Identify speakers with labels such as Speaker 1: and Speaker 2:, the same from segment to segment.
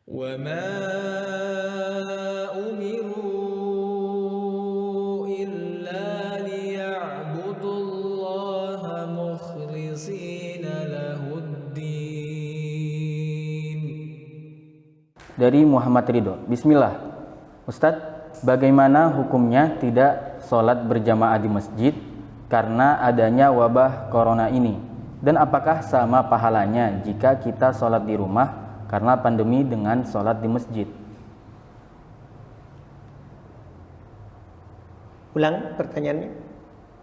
Speaker 1: وما أمروا إلا ليعبدوا الله مخلصين له الدين.
Speaker 2: Dari Muhammad Ridho. Bismillah. Ustadz, bagaimana hukumnya tidak sholat berjamaah di masjid karena adanya wabah corona ini? Dan apakah sama pahalanya jika kita sholat di rumah karena pandemi dengan sholat di masjid?
Speaker 3: Ulang pertanyaannya.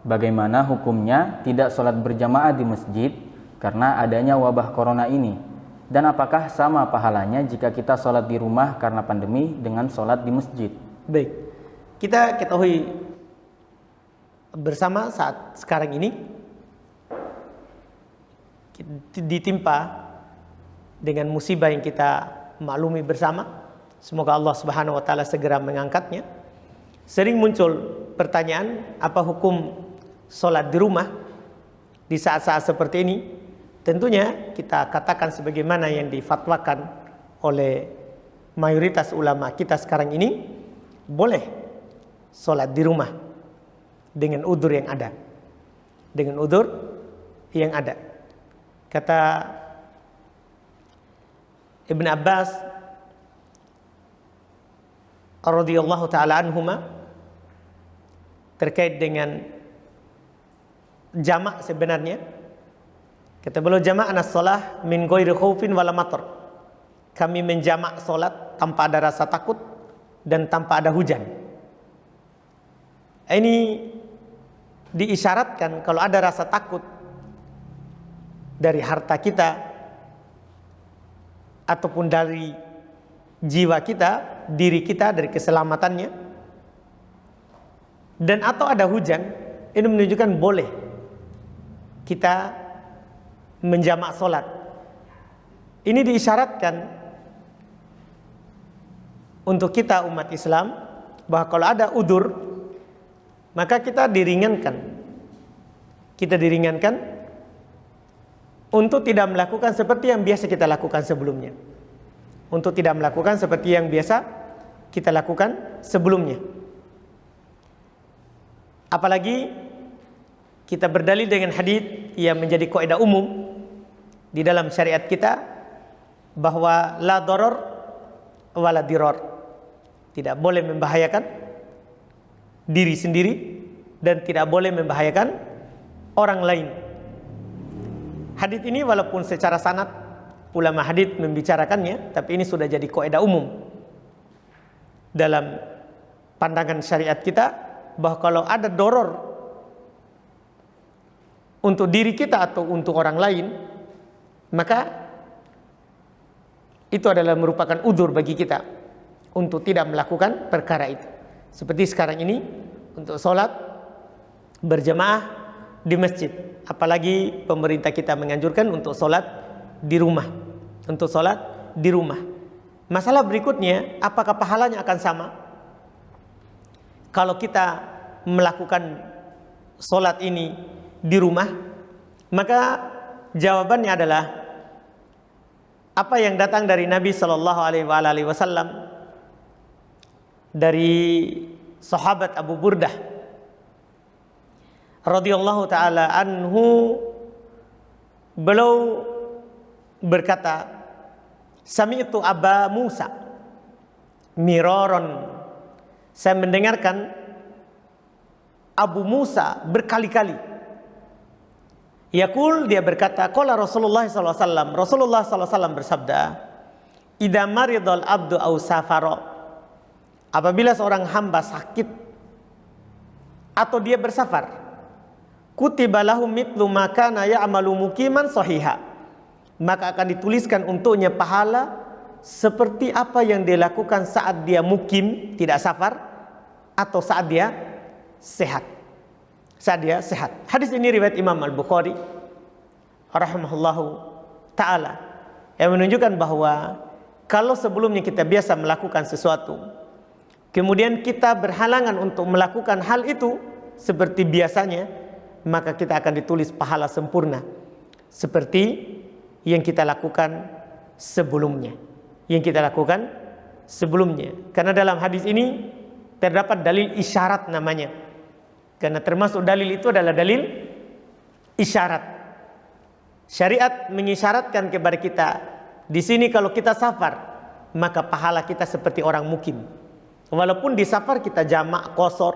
Speaker 2: Bagaimana hukumnya tidak sholat berjamaah di masjid karena adanya wabah corona ini? Dan apakah sama pahalanya jika kita sholat di rumah karena pandemi dengan sholat di masjid?
Speaker 3: Baik, kita ketahui bersama saat sekarang ini ditimpa dengan musibah yang kita maklumi bersama. Semoga Allah Subhanahu wa taala segera mengangkatnya. Sering muncul pertanyaan, apa hukum sholat di rumah di saat-saat seperti ini? Tentunya kita katakan sebagaimana yang difatwakan oleh mayoritas ulama kita sekarang ini, boleh sholat di rumah dengan udzur yang ada. Dengan udzur yang ada. Kata Ibn Abbas radhiyallahu taala anhuma terkait dengan jamak sebenarnya, kata beliau, jama'na shalah min ghairi khaufin wala matar. Kami menjamak salat tanpa ada rasa takut dan tanpa ada hujan. Ini diisyaratkan kalau ada rasa takut dari harta kita ataupun dari jiwa kita, diri kita, dari keselamatannya, dan atau ada hujan, ini menunjukkan boleh kita menjamak solat. Ini diisyaratkan untuk kita umat Islam bahwa kalau ada udzur maka kita diringankan. Kita diringankan untuk tidak melakukan seperti yang biasa kita lakukan sebelumnya. Untuk tidak melakukan seperti yang biasa kita lakukan sebelumnya. Apalagi kita berdalil dengan hadis yang menjadi kaidah umum di dalam syariat kita bahwa la darar wala dirar. Tidak boleh membahayakan diri sendiri dan tidak boleh membahayakan orang lain. Hadis ini walaupun secara sanad ulama hadis membicarakannya, tapi ini sudah jadi kaidah umum dalam pandangan syariat kita bahwa kalau ada doror untuk diri kita atau untuk orang lain, maka itu adalah merupakan udzur bagi kita untuk tidak melakukan perkara itu. Seperti sekarang ini untuk sholat berjamaah di masjid, apalagi pemerintah kita menganjurkan untuk sholat di rumah. Untuk sholat di rumah. Masalah berikutnya, apakah pahalanya akan sama kalau kita melakukan sholat ini di rumah? Maka jawabannya adalah apa yang datang dari Nabi Shallallahu Alaihi Wasallam dari sahabat Abu Burdah radhiyallahu taala anhu, beliau berkata, sami'tu Aba Musa miraron, saya mendengarkan Abu Musa berkali-kali. Yaqul, dia berkata, qala Rasulullah sallallahu alaihi wasallam, Rasulullah sallallahu alaihi wasallam bersabda, idza maridal abdu aw safara, apabila seorang hamba sakit atau dia bersafar, kutiba lahu mithlu ma kana ya'malu muqiman sahiha, maka akan dituliskan untuknya pahala seperti apa yang dia lakukan saat dia mukim, tidak safar, atau saat dia sehat. Saat dia sehat. Hadis ini riwayat Imam Al-Bukhari rahimahullahu ta'ala, yang menunjukkan bahwa kalau sebelumnya kita biasa melakukan sesuatu, kemudian kita berhalangan untuk melakukan hal itu seperti biasanya, maka kita akan ditulis pahala sempurna seperti yang kita lakukan sebelumnya. yang kita lakukan sebelumnya. Karena dalam hadis ini terdapat dalil isyarat namanya. Karena termasuk dalil itu adalah dalil isyarat. Syariat mengisyaratkan kepada kita di sini kalau kita safar, maka pahala kita seperti orang mukim. Walaupun di safar kita jamak qasar,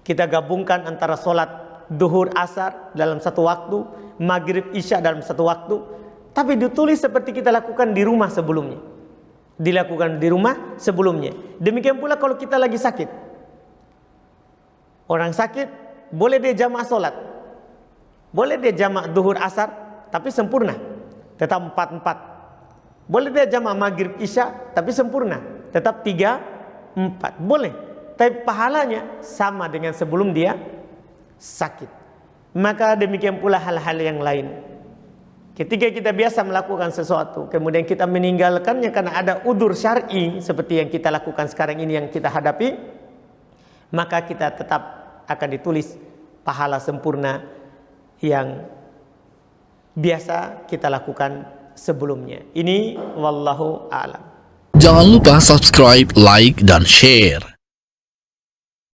Speaker 3: kita gabungkan antara sholat duhur asar dalam satu waktu, maghrib isya dalam satu waktu, tapi ditulis seperti kita lakukan di rumah sebelumnya. Dilakukan di rumah sebelumnya. Demikian pula kalau kita lagi sakit. Orang sakit boleh dia jamak sholat, boleh dia jamak duhur asar, tapi sempurna, tetap 4-4. Boleh dia jamak maghrib isya, tapi sempurna, tetap 3-4. Boleh, tapi pahalanya sama dengan sebelum dia sakit. Maka demikian pula hal-hal yang lain. Ketika kita biasa melakukan sesuatu, kemudian kita meninggalkannya karena ada udzur syar'i seperti yang kita lakukan sekarang ini, yang kita hadapi, maka kita tetap akan ditulis pahala sempurna yang biasa kita lakukan sebelumnya. Ini wallahu a'lam.
Speaker 4: Jangan lupa subscribe, like, dan share.